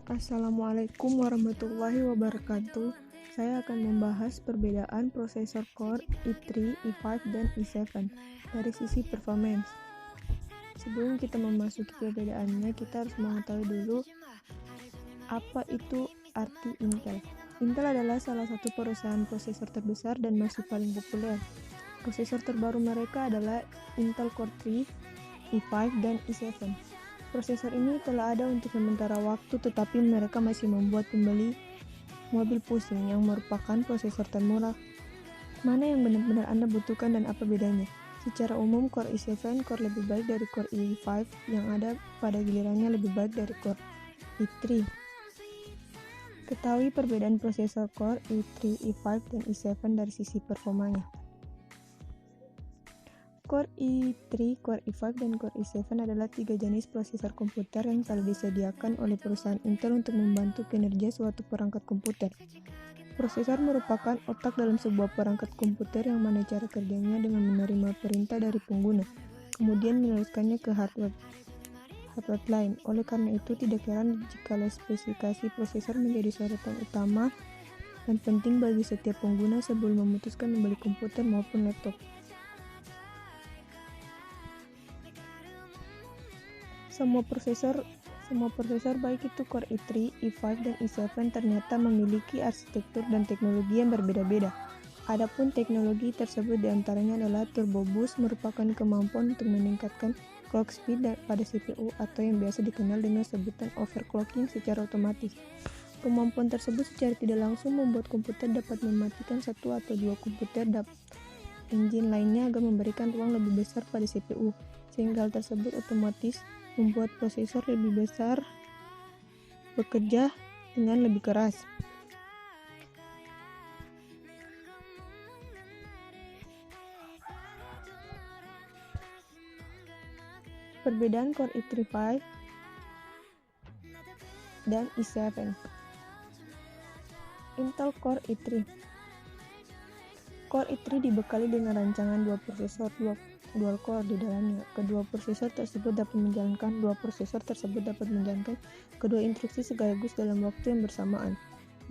Assalamualaikum warahmatullahi wabarakatuh. Saya akan membahas perbedaan prosesor Core i3, i5, dan i7 dari sisi performance. Sebelum kita memasuki perbedaannya, kita harus mengetahui dulu apa itu arti Intel. Intel adalah salah satu perusahaan prosesor terbesar dan masih paling populer. Prosesor terbaru mereka adalah Intel Core i3, i5, dan i7. Prosesor ini telah ada untuk sementara waktu, tetapi mereka masih membuat pembeli mobil pusing yang merupakan prosesor termurah. Mana yang benar-benar Anda butuhkan dan apa bedanya? Secara umum, Core i7 Core lebih baik dari Core i5 yang ada pada gilirannya lebih baik dari Core i3. Ketahui perbedaan prosesor Core i3, i5, dan i7 dari sisi performanya. Core i3, Core i5, dan Core i7 adalah tiga jenis prosesor komputer yang telah disediakan oleh perusahaan Intel untuk membantu kinerja suatu perangkat komputer. Prosesor merupakan otak dalam sebuah perangkat komputer yang mana cara kerjanya dengan menerima perintah dari pengguna, kemudian meneruskannya ke hardware lain. Oleh karena itu, tidak heran jika spesifikasi prosesor menjadi sorotan utama dan penting bagi setiap pengguna sebelum memutuskan membeli komputer maupun laptop. Semua prosesor baik itu Core i3, i5, dan i7 ternyata memiliki arsitektur dan teknologi yang berbeda-beda. Adapun teknologi tersebut diantaranya adalah Turbo Boost, merupakan kemampuan untuk meningkatkan clock speed pada CPU atau yang biasa dikenal dengan sebutan overclocking secara otomatis. Kemampuan tersebut secara tidak langsung membuat komputer dapat mematikan satu atau dua komputer engine lainnya agar memberikan ruang lebih besar pada CPU, sehingga hal tersebut otomatis membuat prosesor lebih besar bekerja dengan lebih keras. Perbedaan Core i3 dan i7. Intel Core i3. Core i3 dibekali dengan rancangan dua prosesor dual core di dalamnya. Kedua prosesor tersebut dapat menjalankan kedua instruksi sekaligus dalam waktu yang bersamaan.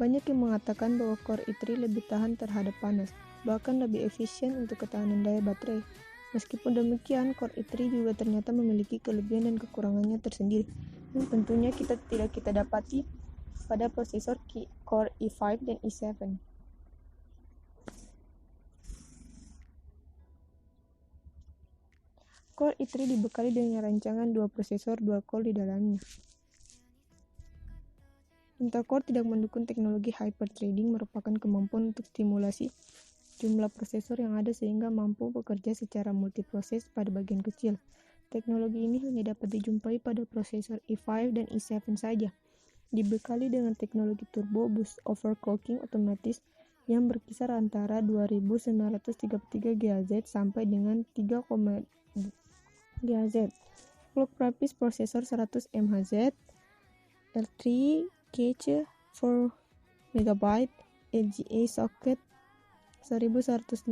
Banyak yang mengatakan bahwa Core i3 lebih tahan terhadap panas, bahkan lebih efisien untuk ketahanan daya baterai. Meskipun demikian, Core i3 juga ternyata memiliki kelebihan dan kekurangannya tersendiri, yang tentunya tidak kita dapati pada prosesor Core i5 dan i7. Core i3 dibekali dengan rancangan dua prosesor dual core di dalamnya. Intel Core tidak mendukung teknologi hyperthreading, merupakan kemampuan untuk stimulasi jumlah prosesor yang ada sehingga mampu bekerja secara multiproses pada bagian kecil. Teknologi ini hanya dapat dijumpai pada prosesor i5 dan i7 saja. Dibekali dengan teknologi Turbo Boost overclocking otomatis yang berkisar antara 2933 GHz sampai dengan 3, GHz. Clock rapid prosesor 100 MHz, L3 cache 4MB, LGA socket 1156.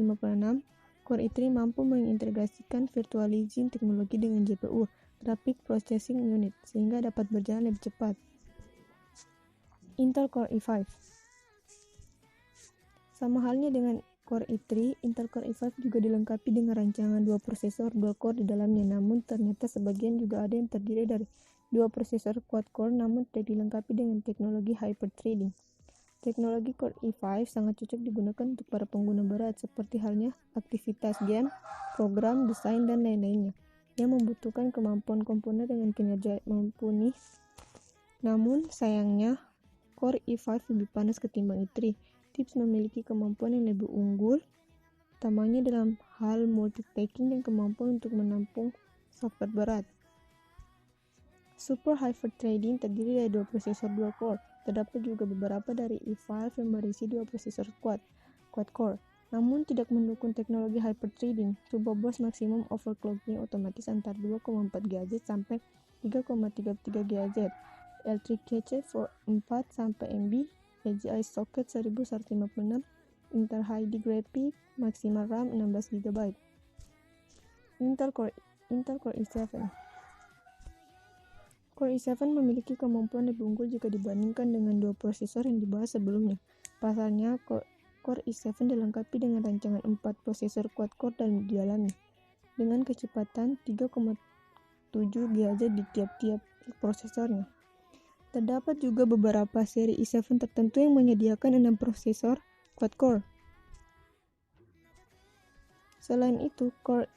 Core i3 mampu mengintegrasikan virtualizing teknologi dengan GPU, Graphic Processing Unit, sehingga dapat berjalan lebih cepat. Intel Core i5. Sama halnya dengan Core i3, Intel Core i5 juga dilengkapi dengan rancangan dua prosesor dual core di dalamnya, namun ternyata sebagian juga ada yang terdiri dari dua prosesor quad core namun tidak dilengkapi dengan teknologi hyperthreading. Teknologi Core i5 sangat cocok digunakan untuk para pengguna berat, seperti halnya aktivitas game, program, desain, dan lain-lainnya, yang membutuhkan kemampuan komponen dengan kinerja mumpuni. Namun, sayangnya, Core i5 lebih panas ketimbang i3. Tips memiliki kemampuan yang lebih unggul, utamanya dalam hal multitasking dan kemampuan untuk menampung software berat. Super hyperthreading terdiri dari dua prosesor dual core. Terdapat juga beberapa dari i5 yang berisi dua prosesor quad core, namun tidak mendukung teknologi hyperthreading. Turbo Boost maksimum overclocking otomatis antara 2,4 GHz sampai 3,33 GHz. L3 cache 4 sampai MB, LGA socket 1156, Intel HD Graphic, maksimal RAM 16 GB. Intel Core i7. Core i7 memiliki kemampuan lebih unggul jika dibandingkan dengan dua prosesor yang dibahas sebelumnya. Pasalnya, Core i7 dilengkapi dengan rancangan 4 prosesor quad-core di dalamnya, dengan kecepatan 3,7 GHz di tiap-tiap prosesornya. Terdapat juga beberapa seri i7 tertentu yang menyediakan 6 prosesor quad-core. Selain itu, Core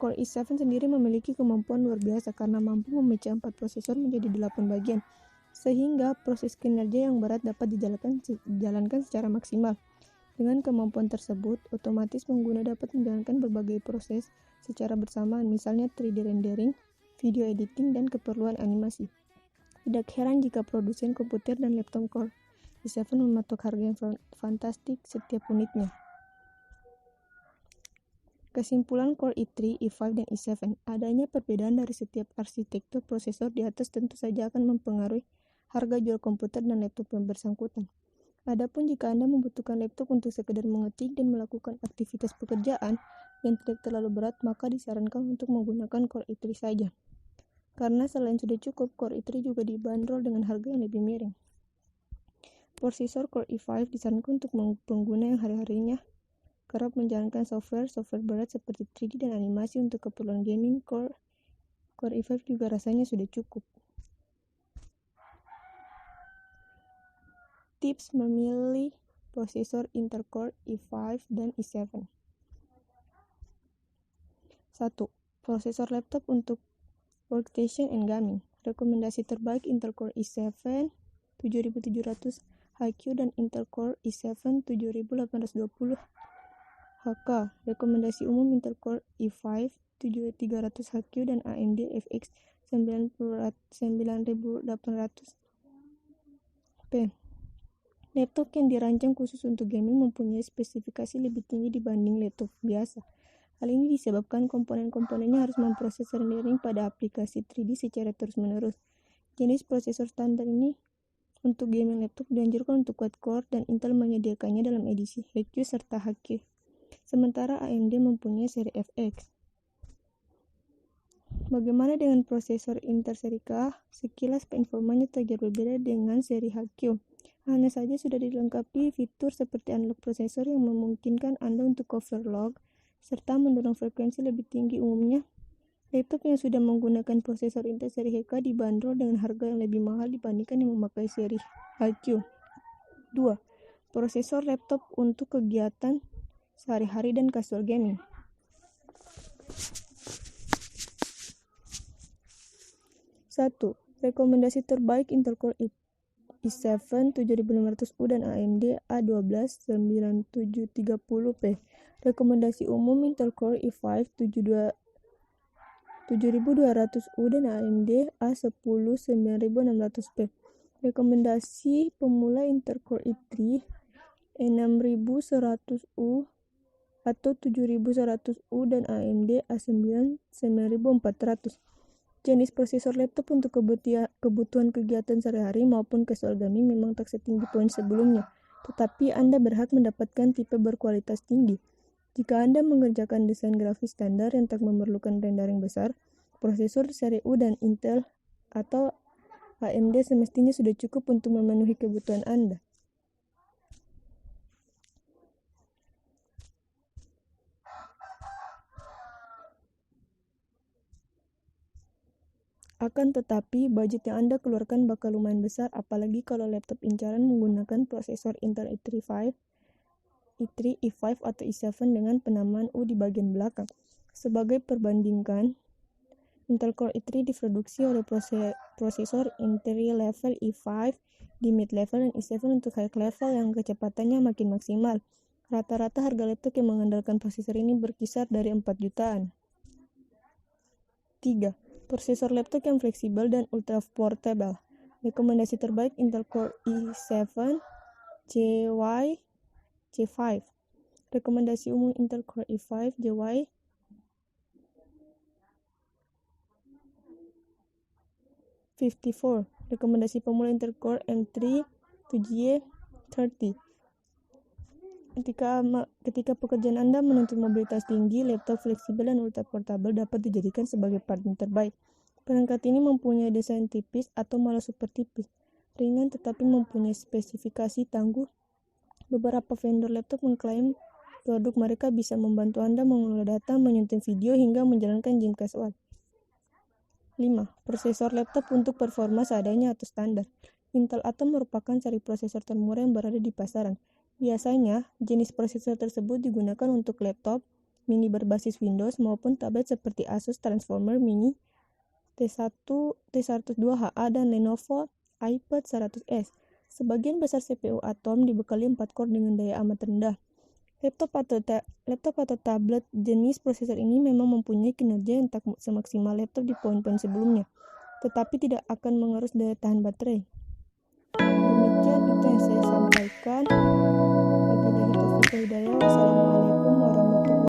i7 sendiri memiliki kemampuan luar biasa karena mampu memecah 4 prosesor menjadi 8 bagian, sehingga proses kinerja yang berat dapat dijalankan secara maksimal. Dengan kemampuan tersebut, otomatis pengguna dapat menjalankan berbagai proses secara bersamaan, misalnya 3D rendering, video editing, dan keperluan animasi. Tidak heran jika produsen komputer dan laptop Core i7 mematok harga yang fantastik setiap unitnya. Kesimpulan Core i3, i5, dan i7, adanya perbedaan dari setiap arsitektur prosesor di atas tentu saja akan mempengaruhi harga jual komputer dan laptop yang bersangkutan. Adapun jika Anda membutuhkan laptop untuk sekedar mengetik dan melakukan aktivitas pekerjaan yang tidak terlalu berat, maka disarankan untuk menggunakan Core i3 saja. Karena selain sudah cukup, Core i3 juga dibanderol dengan harga yang lebih miring. Prosesor Core i5 disarankan untuk pengguna yang hari-harinya kerap menjalankan software berat seperti 3D dan animasi untuk keperluan gaming. Core i5 juga rasanya sudah cukup. Tips memilih prosesor Intel Core i5 dan i7. 1. Prosesor laptop untuk workstation and gaming. Rekomendasi terbaik Intel Core i7 7700HQ dan Intel Core i7 7820HK. Rekomendasi umum Intel Core i5 7300HQ dan AMD FX 9800P. Laptop yang dirancang khusus untuk gaming mempunyai spesifikasi lebih tinggi dibanding laptop biasa. Hal ini disebabkan komponen-komponennya harus memproses rendering pada aplikasi 3D secara terus-menerus. Jenis prosesor standar ini untuk gaming laptop dianjurkan untuk quad-core dan Intel menyediakannya dalam edisi HQ serta HQ. Sementara AMD mempunyai seri FX. Bagaimana dengan prosesor Intel seri K? Sekilas performanya terlihat berbeda dengan seri HQ. Hanya saja sudah dilengkapi fitur seperti unlock prosesor yang memungkinkan Anda untuk overclock serta mendorong frekuensi lebih tinggi. Umumnya, laptop yang sudah menggunakan prosesor Intel seri HK dibanderol dengan harga yang lebih mahal dibandingkan yang memakai seri HQ. 2. Prosesor laptop untuk kegiatan sehari-hari dan casual gaming. 1. Rekomendasi terbaik Intel Core i7 7500U dan AMD A12 9730P. Rekomendasi umum Intel Core i5 7200U dan AMD A10 9600P. Rekomendasi pemula Intel Core i3 6100U atau 7100U dan AMD A9 9400. Jenis prosesor laptop untuk kebutuhan kegiatan sehari-hari maupun casual gaming memang tak setinggi poin sebelumnya, tetapi Anda berhak mendapatkan tipe berkualitas tinggi. Jika Anda mengerjakan desain grafis standar yang tak memerlukan rendering besar, prosesor seri U dan Intel atau AMD semestinya sudah cukup untuk memenuhi kebutuhan Anda. Akan tetapi, budget yang Anda keluarkan bakal lumayan besar, apalagi kalau laptop incaran menggunakan prosesor Intel i3, i5 atau i7 dengan penamaan U di bagian belakang. Sebagai perbandingan, Intel Core i3 diproduksi oleh prosesor entry level i5 di mid level dan i7 untuk high level yang kecepatannya makin maksimal. Rata-rata harga laptop yang mengandalkan prosesor ini berkisar dari 4 jutaan. 3. Prosesor laptop yang fleksibel dan ultra portable. Rekomendasi terbaik Intel Core i7 JY-5. Rekomendasi umum Intel Core i5 JY54. Rekomendasi pemula Intel Core M3 7Y30. Ketika pekerjaan Anda menuntut mobilitas tinggi, laptop fleksibel dan ultra portable dapat dijadikan sebagai partner terbaik. Perangkat ini mempunyai desain tipis atau malah super tipis, ringan tetapi mempunyai spesifikasi tangguh. Beberapa vendor laptop mengklaim produk mereka bisa membantu Anda mengelola data, menyunting video, hingga menjalankan game casual. 5. Prosesor laptop untuk performa seadanya atau standar. Intel Atom merupakan seri prosesor termurah yang berada di pasaran. Biasanya, jenis prosesor tersebut digunakan untuk laptop mini berbasis Windows maupun tablet seperti Asus Transformer Mini T102HA dan Lenovo iPad 100S. Sebagian besar CPU Atom dibekali 4 core dengan daya amat rendah. Laptop atau tablet jenis prosesor ini memang mempunyai kinerja yang tak semaksimal laptop di poin-poin sebelumnya, tetapi tidak akan mengerus daya tahan baterai. Demikian itu yang saya sampaikan.